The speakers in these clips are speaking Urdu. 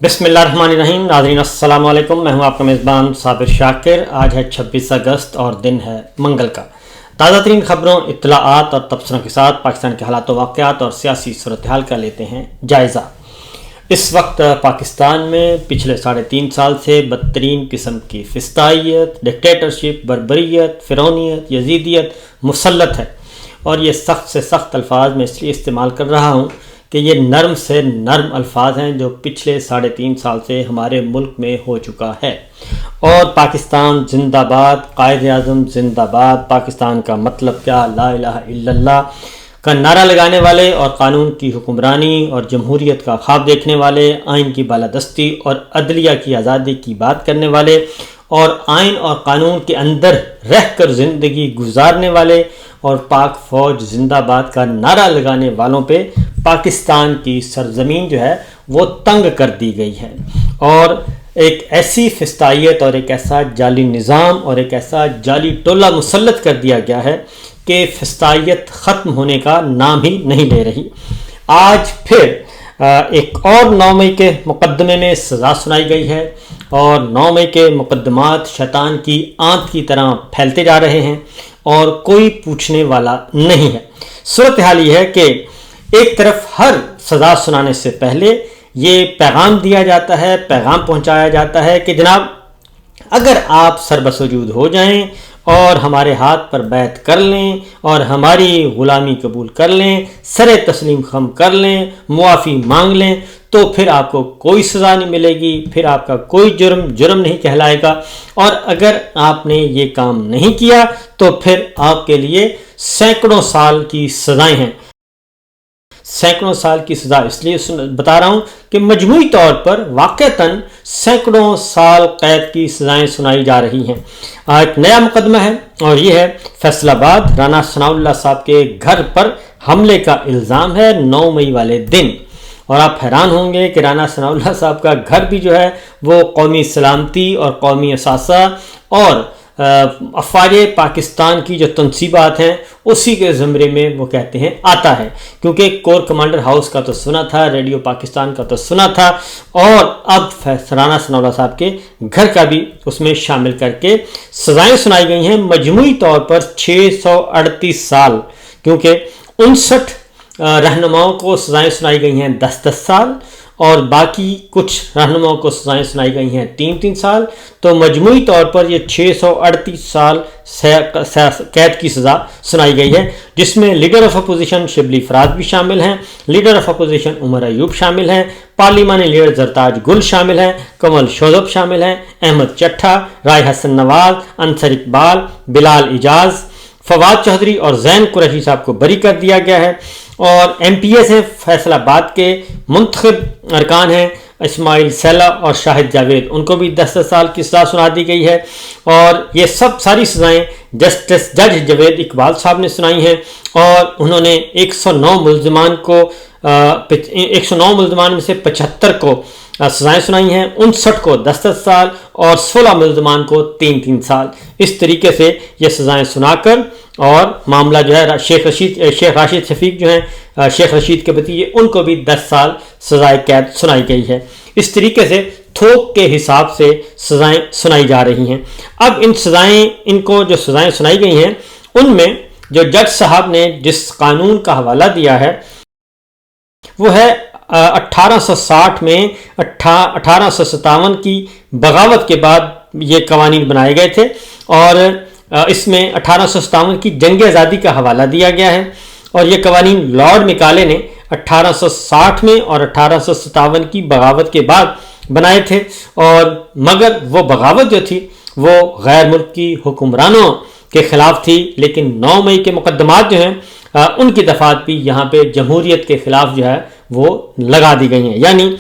بسم اللہ الرحمن الرحیم. ناظرین السلام علیکم. میں ہوں آپ کا میزبان صابر شاکر. آج ہے 26 اگست اور دن ہے منگل کا. تازہ ترین خبروں، اطلاعات اور تبصروں کے ساتھ پاکستان کے حالات و واقعات اور سیاسی صورتحال کا لیتے ہیں جائزہ. اس وقت پاکستان میں پچھلے 3.5 سال سے بدترین قسم کی فسطائیت، ڈکٹیٹرشپ، بربریت، فرعونیت، یزیدیت مسلط ہے. اور یہ سخت سے سخت الفاظ میں اس لیے استعمال کر رہا ہوں کہ یہ نرم سے نرم الفاظ ہیں جو پچھلے 3.5 سال سے ہمارے ملک میں ہو چکا ہے. اور پاکستان زندہ باد، قائد اعظم زندہ باد، پاکستان کا مطلب کیا، لا الہ الا اللہ کا نعرہ لگانے والے اور قانون کی حکمرانی اور جمہوریت کا خواب دیکھنے والے، آئین کی بالادستی اور عدلیہ کی آزادی کی بات کرنے والے اور آئین اور قانون کے اندر رہ کر زندگی گزارنے والے اور پاک فوج زندہ باد کا نعرہ لگانے والوں پہ پاکستان کی سرزمین جو ہے وہ تنگ کر دی گئی ہے. اور ایک ایسی فسطائیت اور ایک ایسا جعلی نظام اور ایک ایسا جعلی ٹولہ مسلط کر دیا گیا ہے کہ فسطائیت ختم ہونے کا نام ہی نہیں لے رہی. آج پھر ایک اور 9 مئی کے مقدمے میں سزا سنائی گئی ہے اور 9 مئی کے مقدمات شیطان کی آنت کی طرح پھیلتے جا رہے ہیں اور کوئی پوچھنے والا نہیں ہے. صورتحال یہ ہے کہ ایک طرف ہر سزا سنانے سے پہلے یہ پیغام دیا جاتا ہے، پیغام پہنچایا جاتا ہے کہ جناب اگر آپ سربسوجود ہو جائیں اور ہمارے ہاتھ پر بیعت کر لیں اور ہماری غلامی قبول کر لیں، سر تسلیم خم کر لیں، معافی مانگ لیں، تو پھر آپ کو کوئی سزا نہیں ملے گی، پھر آپ کا کوئی جرم نہیں کہلائے گا. اور اگر آپ نے یہ کام نہیں کیا تو پھر آپ کے لیے سینکڑوں سال کی سزائیں ہیں. سینکڑوں سال کی سزا اس لیے بتا رہا ہوں کہ مجموعی طور پر واقعتاً سینکڑوں سال قید کی سزائیں سنائی جا رہی ہیں. ایک نیا مقدمہ ہے اور یہ ہے فیصل آباد. رانا ثناءاللہ صاحب کے گھر پر حملے کا الزام ہے 9 مئی والے دن. اور آپ حیران ہوں گے کہ رانا ثناءاللہ صاحب کا گھر بھی جو ہے وہ قومی سلامتی اور قومی اثاثہ اور افواج پاکستان کی جو تنصیبات ہیں اسی کے زمرے میں وہ کہتے ہیں آتا ہے، کیونکہ کور کمانڈر ہاؤس کا تو سنا تھا، ریڈیو پاکستان کا تو سنا تھا، اور اب رانا ثناءاللہ صاحب کے گھر کا بھی اس میں شامل کر کے سزائیں سنائی گئی ہیں. مجموعی طور پر 638 سال، کیونکہ 59 رہنماؤں کو سزائیں سنائی گئی ہیں 10 سال اور باقی کچھ رہنماؤں کو سزائیں سنائی گئی ہیں 3 سال. تو مجموعی طور پر یہ 638 سال قید کی سزا سنائی گئی ہے، جس میں leader of opposition Shibli Faraz بھی شامل ہیں، leader of opposition Omar Ayub شامل ہیں، پارلیمانی لیڈر زرتاج گل شامل ہیں، کمل شوذب شامل ہیں، احمد چٹھا، رائے حسن نواز، انصر اقبال، بلال اجاز، فواد چودھری اور زین قریشی صاحب کو بری کر دیا گیا ہے. اور ایم پی ایس ہیں فیصل آباد کے منتخب ارکان ہیں اسماعیل سیلا اور شاہد جاوید، ان کو بھی 10 سال کی سزا سنا دی گئی ہے. اور یہ ساری سزائیں جسٹس جج جاوید اقبال صاحب نے سنائی ہیں اور انہوں نے 109 ملزمان کو 109 ملزمان میں سے 75 کو سزائیں سنائی ہیں، 59 کو 10 سال اور 16 ملزمان کو 3 سال. اس طریقے سے یہ سزائیں سنا کر اور معاملہ جو ہے شیخ راشد شفیق جو ہیں شیخ رشید کے بھتیجے، ان کو بھی 10 سال سزائے قید سنائی گئی ہے. اس طریقے سے تھوک کے حساب سے سزائیں سنائی جا رہی ہیں. اب ان کو جو سزائیں سنائی گئی ہیں ان میں جو جج صاحب نے جس قانون کا حوالہ دیا ہے وہ ہے 1860 میں 1857 کی بغاوت کے بعد یہ قوانین بنائے گئے تھے اور اس میں 1857 کی جنگ آزادی کا حوالہ دیا گیا ہے. اور یہ قوانین لارڈ مکالے نے 1860 میں اور 1857 کی بغاوت کے بعد بنائے تھے. اور مگر وہ بغاوت جو تھی وہ غیر ملکی حکمرانوں کے خلاف تھی، لیکن 9 مئی کے مقدمات جو ہیں ان کی دفعات بھی یہاں پہ جمہوریت کے خلاف جو ہے وہ لگا دی گئی ہیں. یعنی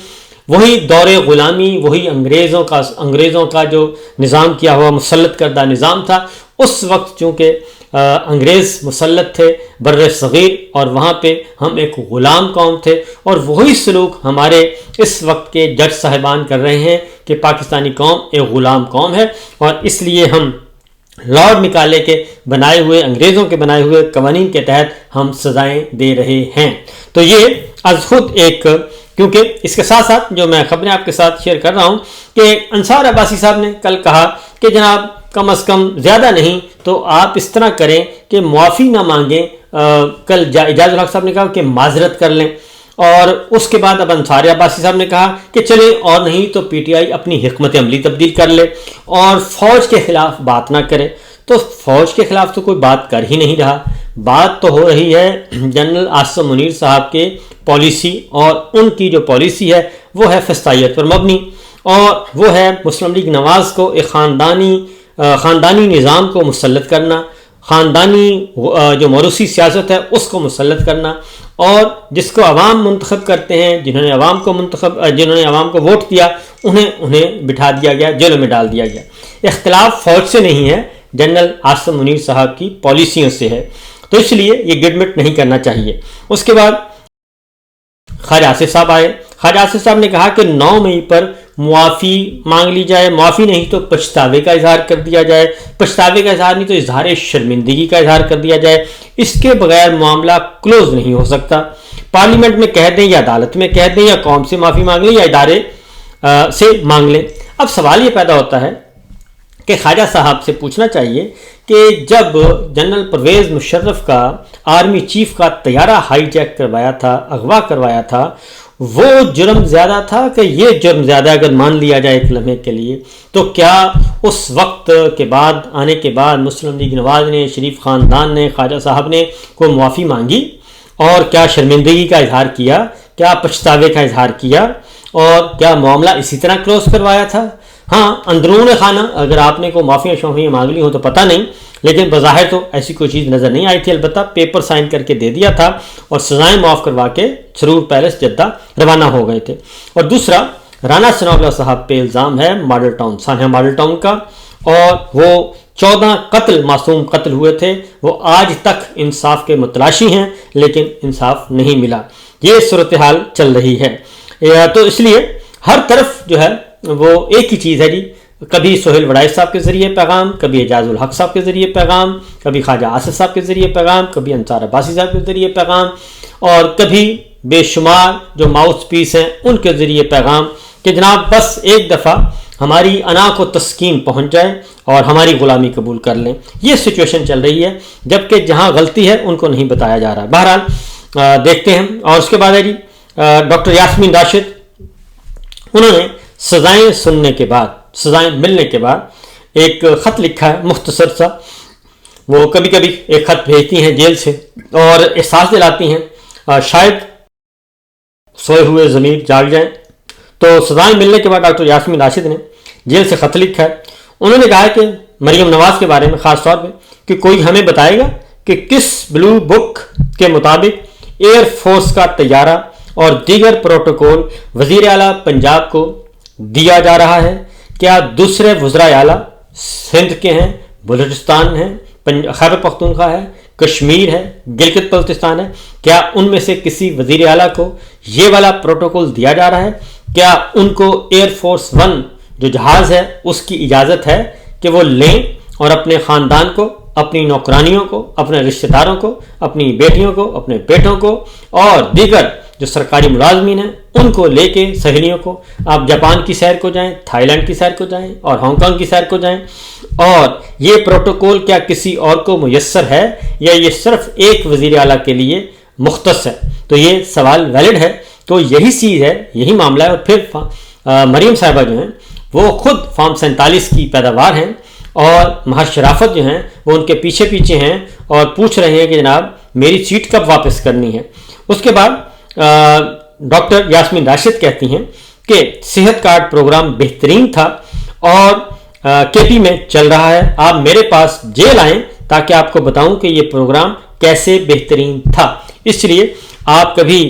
وہی دور غلامی، وہی انگریزوں کا جو نظام کیا ہوا مسلط کردہ نظام تھا. اس وقت چونکہ انگریز مسلط تھے بر صغیر اور وہاں پہ ہم ایک غلام قوم تھے، اور وہی سلوک ہمارے اس وقت کے جج صاحبان کر رہے ہیں کہ پاکستانی قوم ایک غلام قوم ہے، اور اس لیے ہم لارڈ مکالے کے بنائے ہوئے، انگریزوں کے بنائے ہوئے قوانین کے تحت ہم سزائیں دے رہے ہیں. تو یہ از خود ایک کیونکہ اس کے ساتھ ساتھ جو میں خبریں آپ کے ساتھ شیئر کر رہا ہوں کہ انصار عباسی صاحب نے کل کہا کہ جناب کم از کم زیادہ نہیں تو آپ اس طرح کریں کہ معافی نہ مانگیں. کل اعجاز الحق صاحب نے کہا کہ معذرت کر لیں، اور اس کے بعد اب انصار عباسی صاحب نے کہا کہ چلیں اور نہیں تو پی ٹی آئی اپنی حکمت عملی تبدیل کر لے اور فوج کے خلاف بات نہ کرے. تو فوج کے خلاف تو کوئی بات کر ہی نہیں رہا، بات تو ہو رہی ہے جنرل عاصم منیر صاحب کے پالیسی، اور ان کی جو پالیسی ہے وہ ہے فسطائیت پر مبنی، اور وہ ہے مسلم لیگ نواز کو ایک خاندانی نظام کو مسلط کرنا، خاندانی جو موروثی سیاست ہے اس کو مسلط کرنا، اور جس کو عوام منتخب کرتے ہیں، جنہوں نے عوام کو ووٹ دیا انہیں بٹھا دیا گیا، جیلوں میں ڈال دیا گیا. اختلاف فوج سے نہیں ہے، جنرل عاصم منیر صاحب کی پالیسیوں سے ہے، تو اس لیے یہ گڈمٹ نہیں کرنا چاہیے. اس کے بعد خواجہ آصف صاحب آئے. خواجہ آصف صاحب نے کہا کہ 9 مئی پر معافی مانگ لی جائے، معافی نہیں تو پچھتاوے کا اظہار کر دیا جائے، پچھتاوے کا اظہار نہیں تو اظہار شرمندگی کا اظہار کر دیا جائے. اس کے بغیر معاملہ کلوز نہیں ہو سکتا. پارلیمنٹ میں کہہ دیں یا عدالت میں کہہ دیں یا قوم سے معافی مانگ لیں یا ادارے سے مانگ لیں. اب سوال یہ پیدا ہوتا ہے کہ خواجہ صاحب سے پوچھنا چاہیے کہ جب جنرل پرویز مشرف کا آرمی چیف کا طیارہ ہائی جیک کروایا تھا، اغوا کروایا تھا، وہ جرم زیادہ تھا کہ یہ جرم زیادہ اگر مان لیا جائے ایک لمحے کے لیے، تو کیا اس وقت کے بعد آنے کے بعد مسلم لیگ نواز نے، شریف خاندان نے، خواجہ صاحب نے کوئی معافی مانگی اور کیا شرمندگی کا اظہار کیا، کیا پچھتاوے کا اظہار کیا، اور کیا معاملہ اسی طرح کلوز کروایا تھا؟ ہاں، اندرون خانہ اگر آپ نے کوئی معافیاں مانگ لی ہوں تو پتہ نہیں، لیکن بظاہر تو ایسی کوئی چیز نظر نہیں آئی تھی. البتہ پیپر سائن کر کے دے دیا تھا اور سزائیں معاف کروا کے سرور پیلس جدہ روانہ ہو گئے تھے. اور دوسرا، رانا ثناء اللہ صاحب پہ الزام ہے ماڈل ٹاؤن، سانحہ ماڈل ٹاؤن کا، اور وہ 14 معصوم قتل ہوئے تھے، وہ آج تک انصاف کے متلاشی ہیں لیکن انصاف نہیں ملا. یہ صورتحال چل رہی ہے. تو اس لیے ہر طرف جو ہے وہ ایک ہی چیز ہے جی، کبھی سہیل وڑائچ صاحب کے ذریعے پیغام، کبھی اعجاز الحق صاحب کے ذریعے پیغام، کبھی خواجہ آصف صاحب کے ذریعے پیغام، کبھی انصار عباسی صاحب کے ذریعے پیغام، اور کبھی بے شمار جو ماؤتھ پیس ہیں ان کے ذریعے پیغام کہ جناب بس ایک دفعہ ہماری انا کو تسکین پہنچ جائے اور ہماری غلامی قبول کر لیں. یہ سچویشن چل رہی ہے، جبکہ جہاں غلطی ہے ان کو نہیں بتایا جا رہا. بہرحال دیکھتے ہیں. اور اس کے بعد ہے جی ڈاکٹر یاسمین راشد، انہوں نے سزائیں سننے کے بعد، سزائیں ملنے کے بعد ایک خط لکھا ہے مختصر سا. وہ کبھی کبھی ایک خط بھیجتی ہیں جیل سے اور احساس دلاتی ہیں شاید سوئے ہوئے ضمیر جاگ جائیں. تو سزائیں ملنے کے بعد ڈاکٹر یاسمین راشد نے جیل سے خط لکھا ہے. انہوں نے کہا کہ مریم نواز کے بارے میں خاص طور پہ کہ کوئی ہمیں بتائے گا کہ کس بلو بک کے مطابق ایئر فورس کا طیارہ اور دیگر پروٹوکول وزیر اعلیٰ پنجاب کو دیا جا رہا ہے. کیا دوسرے وزرائے اعلیٰ سندھ کے ہیں، بلوچستان ہیں، خیبر پختونخوا ہے، کشمیر ہے، گلگت بلتستان ہے، کیا ان میں سے کسی وزیر اعلیٰ کو یہ والا پروٹوکول دیا جا رہا ہے؟ کیا ان کو ایئر فورس 1 جو جہاز ہے اس کی اجازت ہے کہ وہ لیں اور اپنے خاندان کو، اپنی نوکرانیوں کو، اپنے رشتہ داروں کو، اپنی بیٹیوں کو، اپنے بیٹوں کو اور دیگر جو سرکاری ملازمین ہیں ان کو لے کے سہیلیوں کو آپ جاپان کی سیر کو جائیں، تھائی لینڈ کی سیر کو جائیں اور ہانگ کانگ کی سیر کو جائیں؟ اور یہ پروٹوکول کیا کسی اور کو میسر ہے یا یہ صرف ایک وزیر اعلیٰ کے لیے مختص ہے؟ تو یہ سوال ویلڈ ہے. تو یہی چیز ہے، یہی معاملہ ہے. اور پھر مریم صاحبہ جو ہیں وہ خود فارم 47 کی پیداوار ہیں اور محض شرافت جو ہیں وہ ان کے پیچھے پیچھے ہیں اور پوچھ رہے ہیں کہ جناب میری سیٹ کب واپس کرنی ہے. اس کے بعد ڈاکٹر یاسمین راشد کہتی ہیں کہ صحت کارڈ پروگرام بہترین تھا اور کے پی میں چل رہا ہے. آپ میرے پاس جیل آئیں تاکہ آپ کو بتاؤں کہ یہ پروگرام کیسے بہترین تھا. اس لیے آپ کبھی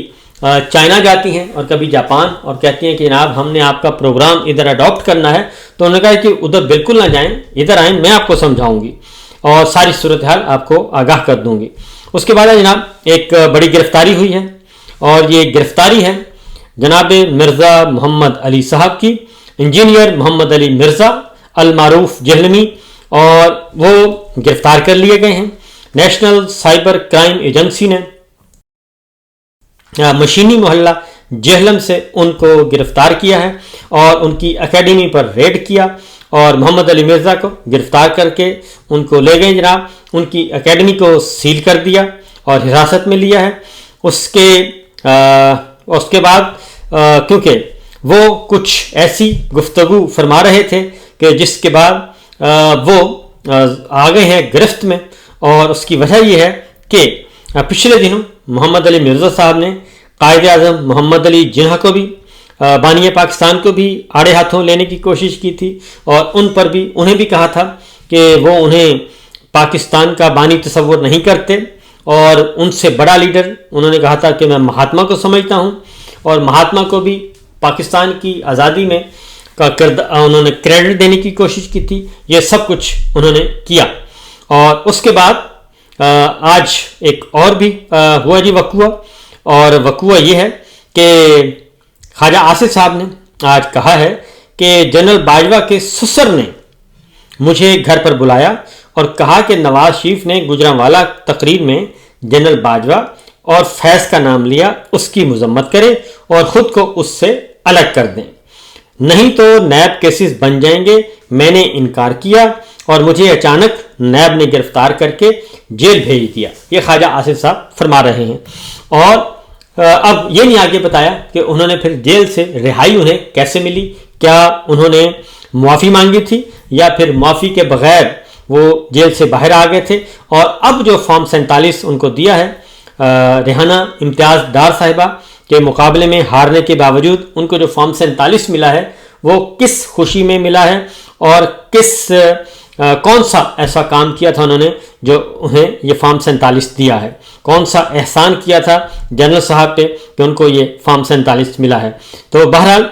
چائنا جاتی ہیں اور کبھی جاپان اور کہتی ہیں کہ جناب ہم نے آپ کا پروگرام ادھر اڈاپٹ کرنا ہے، تو انہوں نے کہا کہ ادھر بالکل نہ جائیں، ادھر آئیں، میں آپ کو سمجھاؤں گی اور ساری صورتحال آپ کو آگاہ کر دوں گی. اس کے بعد جناب ایک بڑی گرفتاری ہوئی ہے اور یہ گرفتاری ہے جناب مرزا محمد علی صاحب کی، انجینئر محمد علی مرزا المعروف جہلمی، اور وہ گرفتار کر لیے گئے ہیں. نیشنل سائبر کرائم ایجنسی نے مشینی محلہ جہلم سے ان کو گرفتار کیا ہے اور ان کی اکیڈمی پر ریڈ کیا اور محمد علی مرزا کو گرفتار کر کے ان کو لے گئے جناب، ان کی اکیڈمی کو سیل کر دیا اور حراست میں لیا ہے۔ اس کے بعد کیونکہ وہ کچھ ایسی گفتگو فرما رہے تھے کہ جس کے بعد وہ آ گئے ہیں گرفت میں، اور اس کی وجہ یہ ہے کہ پچھلے دنوں محمد علی مرزا صاحب نے قائد اعظم محمد علی جناح کو بھی، بانی پاکستان کو بھی آڑے ہاتھوں لینے کی کوشش کی تھی، اور انہیں بھی کہا تھا کہ وہ انہیں پاکستان کا بانی تصور نہیں کرتے، اور ان سے بڑا لیڈر انہوں نے کہا تھا کہ میں مہاتما کو سمجھتا ہوں، اور مہاتما کو بھی پاکستان کی آزادی میں انہوں نے کریڈٹ دینے کی کوشش کی تھی۔ یہ سب کچھ انہوں نے کیا، اور اس کے بعد آج ایک اور بھی ہوا جی وقوع، اور وقوع یہ ہے کہ خواجہ آصف صاحب نے آج کہا ہے کہ جنرل باجوہ کے سسر نے مجھے گھر پر بلایا اور کہا کہ نواز شریف نے گجرانوالہ تقریر میں جنرل باجوہ اور فیض کا نام لیا، اس کی مذمت کرے اور خود کو اس سے الگ کر دیں، نہیں تو نیب کیسز بن جائیں گے۔ میں نے انکار کیا اور مجھے اچانک نیب نے گرفتار کر کے جیل بھیج دیا۔ یہ خواجہ آصف صاحب فرما رہے ہیں، اور اب یہ نہیں آگے بتایا کہ انہوں نے پھر جیل سے رہائی انہیں کیسے ملی، کیا انہوں نے معافی مانگی تھی یا پھر معافی کے بغیر وہ جیل سے باہر آ گئے تھے۔ اور اب جو فارم 47 ان کو دیا ہے ریحانہ امتیاز ڈار صاحبہ کے مقابلے میں ہارنے کے باوجود ان کو جو فارم 47 ملا ہے وہ کس خوشی میں ملا ہے، اور کون سا ایسا کام کیا تھا انہوں نے جو انہیں یہ فارم 47 دیا ہے، کون سا احسان کیا تھا جنرل صاحب پہ کہ ان کو یہ فارم 47 ملا ہے۔ تو بہرحال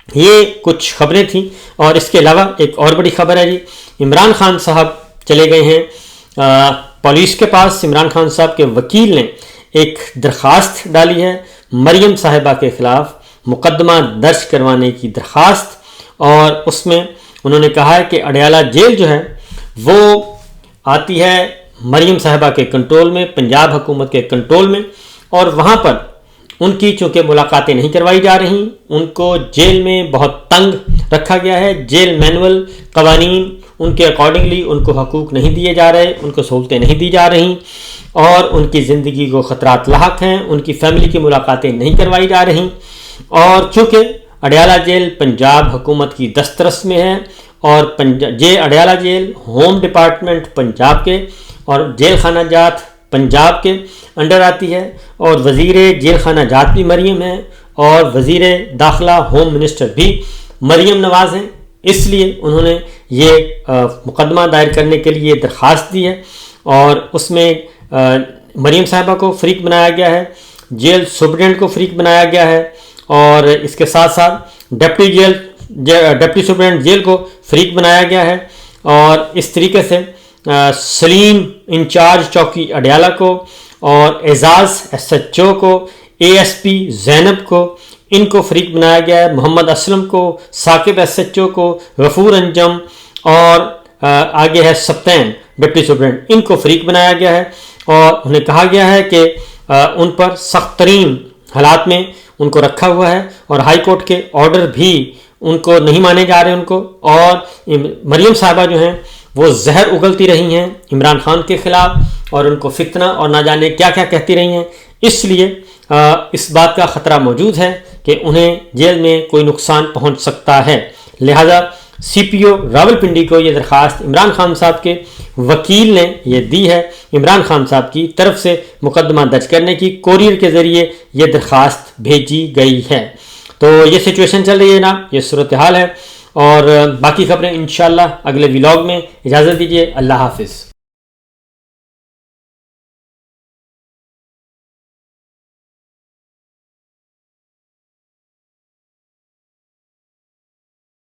یہ کچھ خبریں تھیں، اور اس کے علاوہ ایک اور بڑی خبر ہے جی، عمران خان صاحب چلے گئے ہیں پولیس کے پاس۔ عمران خان صاحب کے وکیل نے ایک درخواست ڈالی ہے مریم صاحبہ کے خلاف مقدمہ درج کروانے کی درخواست، اور اس میں انہوں نے کہا ہے کہ اڈیالہ جیل جو ہے وہ آتی ہے مریم صاحبہ کے کنٹرول میں، پنجاب حکومت کے کنٹرول میں، اور وہاں پر ان کی چونکہ ملاقاتیں نہیں کروائی جا رہی، ان کو جیل میں بہت تنگ رکھا گیا ہے، جیل مینول قوانین ان کے اکارڈنگلی ان کو حقوق نہیں دیے جا رہے، ان کو سہولتیں نہیں دی جا رہی، اور ان کی زندگی کو خطرات لاحق ہیں، ان کی فیملی کی ملاقاتیں نہیں کروائی جا رہی، اور چونکہ اڈیالہ جیل پنجاب حکومت کی دسترس میں ہے، اور Adiala jail home department Punjab کے اور جیل خانہ جات پنجاب کے انڈر آتی ہے، اور وزیر جیل خانہ جات بھی مریم ہے، اور وزیر داخلہ ہوم منسٹر بھی مریم نواز ہیں، اس لیے انہوں نے یہ مقدمہ دائر کرنے کے لیے درخواست دی ہے، اور اس میں مریم صاحبہ کو فریق بنایا گیا ہے، جیل سپرنٹینڈنٹ کو فریق بنایا گیا ہے، اور اس کے ساتھ ساتھ ڈپٹی سپرنٹینڈنٹ جیل کو فریق بنایا گیا ہے، اور اس طریقے سے سلیم انچارج چوکی اڈیالہ کو، اور اعزاز SHO کو، ASP زینب کو، ان کو فریق بنایا گیا ہے، محمد اسلم کو، ثاقب SHO کو، غفور انجم، اور آگے ہے سبتین ڈپٹی سپرنٹینڈنٹ، ان کو فریق بنایا گیا ہے، اور انہیں کہا گیا ہے کہ ان پر سخت ترین حالات میں ان کو رکھا ہوا ہے، اور ہائی کورٹ کے آرڈر بھی ان کو نہیں مانے جا رہے ان کو، اور مریم صاحبہ جو ہیں وہ زہر اگلتی رہی ہیں عمران خان کے خلاف، اور ان کو فتنہ اور نہ جانے کیا کیا کہتی رہی ہیں، اس لیے اس بات کا خطرہ موجود ہے کہ انہیں جیل میں کوئی نقصان پہنچ سکتا ہے۔ لہذا CPO راولپنڈی کو یہ درخواست عمران خان صاحب کے وکیل نے یہ دی ہے، عمران خان صاحب کی طرف سے مقدمہ درج کرنے کی کوریئر کے ذریعے یہ درخواست بھیجی گئی ہے۔ تو یہ سچویشن چل رہی ہے نا، یہ صورتحال ہے، اور باقی خبریں انشاءاللہ اگلے ولاگ میں۔ اجازت دیجیے، اللہ حافظ۔